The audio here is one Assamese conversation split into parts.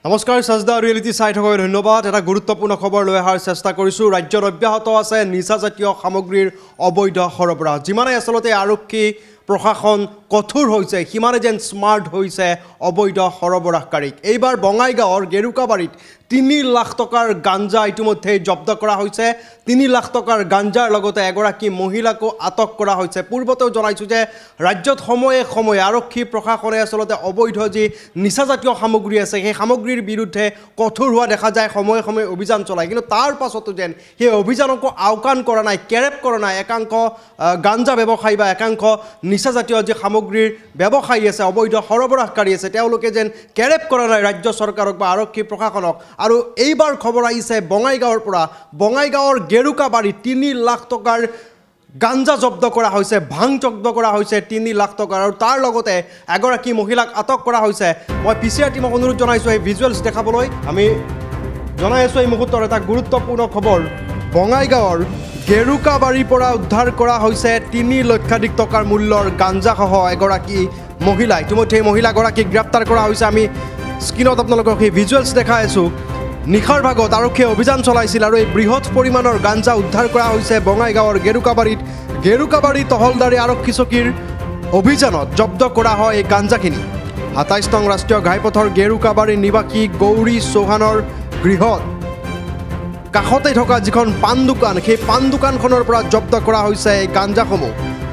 নমস্কাৰ সাজদা ৰিয়েলিটি চাই থকাৰ ধন্যবাদ এটা গুৰুত্বপূৰ্ণ খবৰ লৈ অহাৰ চেষ্টা কৰিছোঁ ৰাজ্যৰ অব্যাহত আছে নিচাজাতীয় সামগ্ৰীৰ অবৈধ সৰবৰাহ যিমানে আসলতে আৰক্ষী প্ৰশাসন কঠোৰ হৈছে সিমানে যেন স্মাৰ্ট হৈছে অবৈধ সৰবৰাহকাৰীক এইবাৰ বঙাইগাঁৱৰ গেৰুকাবাৰীত 3 লাখ টকাৰ গাঞ্জা ইতিমধ্যে জব্দ কৰা হৈছে 3 লাখ টকাৰ গাঞ্জাৰ লগতে এগৰাকী মহিলাকো আটক কৰা হৈছে পূৰ্বতেও জনাইছো যে ৰাজ্যত সময়ে সময়ে আৰক্ষী প্ৰশাসনে আসলতে অবৈধ যি নিচাজাতীয় সামগ্ৰী আছে সেই সামগ্ৰীৰ বিৰুদ্ধে কঠোৰ হোৱা দেখা যায় সময়ে সময়ে অভিযান চলায় কিন্তু তাৰ পাছতো যেন সেই অভিযানকো আওকাণ কৰা নাই কেৰেপ কৰা নাই একাংশ গাঞ্জা ব্যৱসায়ী বা একাংশ নিচাজাতীয় যে সামগ্ৰীৰ ব্যৱসায়ী আছে অবৈধ সৰবৰাহকাৰী আছে তেওঁলোকে যেন কেৰেপ কৰা নাই ৰাজ্য চৰকাৰক বা আৰক্ষী প্ৰশাসনক আৰু এইবাৰ খবৰ আহিছে বঙাইগাঁৱৰ পৰা বঙাইগাঁৱৰ গেৰুকাবাৰীত 3 লাখ টকাৰ গাঞ্জা জব্দ কৰা হৈছে ভাং জব্দ কৰা হৈছে 3 লাখ টকাৰ আৰু তাৰ লগতে এগৰাকী মহিলাক আটক কৰা হৈছে মই পিছিআৰ টিমক অনুৰোধ জনাইছো এই ভিজুৱেলছ দেখাবলৈ আমি জনাই আছো এই মুহূৰ্তৰ এটা গুৰুত্বপূৰ্ণ খবৰ বঙাইগাঁৱৰ গেৰুকাবাৰীৰ পৰা উদ্ধাৰ কৰা হৈছে 3 লক্ষাধিক টকাৰ মূল্যৰ গাঞ্জাসহ এগৰাকী মহিলা ইতিমধ্যে মহিলাগৰাকীক গ্ৰেপ্তাৰ কৰা হৈছে আমি স্ক্ৰীনত আপোনালোকক এই ভিজুৱেলছ দেখাই আছো নিখাৰ ভাগত আৰক্ষীয়ে অভিযান চলাইছিল আৰু এই বৃহৎ পৰিমাণৰ গাঞ্জা উদ্ধাৰ কৰা হৈছে বঙাইগাঁৱৰ গেৰুকাবাৰী তহলদাৰী আৰক্ষী চকীৰ অভিযানত জব্দ কৰা হয় এই গাঞ্জাখিনি ২৭ নং ৰাষ্ট্ৰীয় ঘাইপথৰ গেৰুকাবাৰী নিবাসী গৌৰী চৌহানৰ গৃহত কাষতে থকা যিখন পাণ দোকান সেই পাণ দোকানখনৰ পৰা জব্দ কৰা হৈছে এই গাঞ্জাসমূহ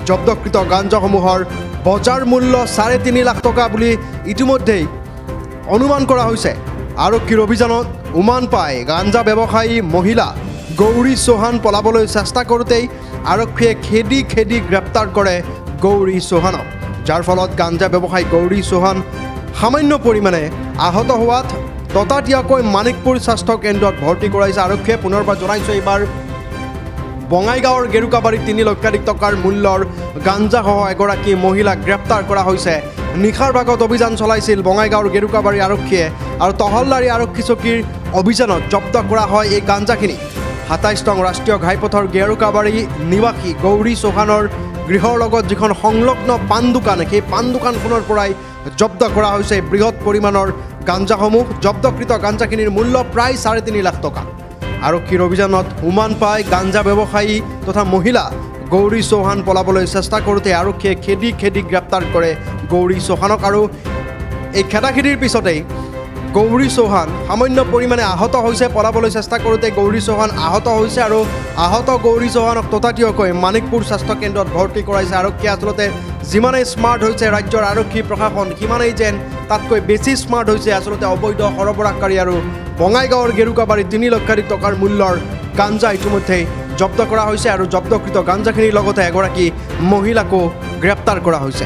জব্দকৃত গাঞ্জাসমূহৰ বজাৰ মূল্য ৩.৫ লাখ টকা বুলি ইতিমধ্যেই অনুমান কৰা হৈছে আৰক্ষীৰ অভিযানত উমান পায় গাঞ্জা ব্যৱসায়ী মহিলা গৌৰী চৌহান পলাবলৈ চেষ্টা কৰোঁতেই আৰক্ষীয়ে খেদি গ্ৰেপ্তাৰ কৰে গৌৰী চৌহানক যাৰ ফলত গাঞ্জা ব্যৱসায়ী গৌৰী চৌহান সামান্য পৰিমাণে আহত হোৱাত ততাতীয়াকৈ মানিকপুৰ স্বাস্থ্য কেন্দ্ৰত ভৰ্তি কৰাইছে আৰক্ষীয়ে পুনৰবাৰ জনাইছে এইবাৰ বঙাইগাঁৱৰ গেৰুকাবাৰীত 3 লক্ষাধিক টকাৰ মূল্যৰ গাঞ্জাসহ এগৰাকী মহিলাক গ্ৰেপ্তাৰ কৰা হৈছে নিখাৰ ভাগত অভিযান চলাইছিল বঙাইগাঁৱৰ গেৰুকাবাৰী আৰক্ষীয়ে আৰু তহলদাৰী আৰক্ষী চকীৰ অভিযানত জব্দ কৰা হয় এই গাঞ্জাখিনি ২৭ নং ৰাষ্ট্ৰীয় ঘাইপথৰ গেৰুকাবাৰী নিবাসী গৌৰী চৌহানৰ গৃহৰ লগত যিখন সংলগ্ন পাণ দোকান সেই পাণ দোকানখনৰ পৰাই জব্দ কৰা হৈছে বৃহৎ পৰিমাণৰ গাঞ্জাসমূহ জব্দকৃত গাঞ্জাখিনিৰ মূল্য প্ৰায় ৩.৫ লাখ টকা আৰক্ষীৰ অভিযানত উমান পায় গাঞ্জা ব্যৱসায়ী তথা মহিলা গৌৰী চৌহান পলাবলৈ চেষ্টা কৰোঁতে আৰক্ষীয়ে খেদি গ্ৰেপ্তাৰ কৰে গৌৰী চৌহানক আৰু এই খেদাখেদিৰ পিছতেই গৌৰী চৌহান সামান্য পৰিমাণে আহত হৈছে পলাবলৈ চেষ্টা কৰোঁতে গৌৰী চৌহান আহত হৈছে আৰু আহত গৌৰী চৌহানক ততাতীয়াকৈ মানিকপুৰ স্বাস্থ্য কেন্দ্ৰত ভৰ্তি কৰাইছে আৰক্ষীয়ে আচলতে যিমানেই স্মাৰ্ট হৈছে ৰাজ্যৰ আৰক্ষী প্ৰশাসন সিমানেই যেন তাতকৈ বেছি স্মাৰ্ট হৈছে আচলতে অবৈধ সৰবৰাহকাৰী আৰু বঙাইগাঁৱৰ গেৰুকাবাৰীত 3 লক্ষাধিক টকাৰ মূল্যৰ গাঞ্জা ইতিমধ্যেই জব্দ কৰা হৈছে আৰু জব্দকৃত গাঞ্জাখিনিৰ লগতে এগৰাকী মহিলাকো গ্ৰেপ্তাৰ কৰা হৈছে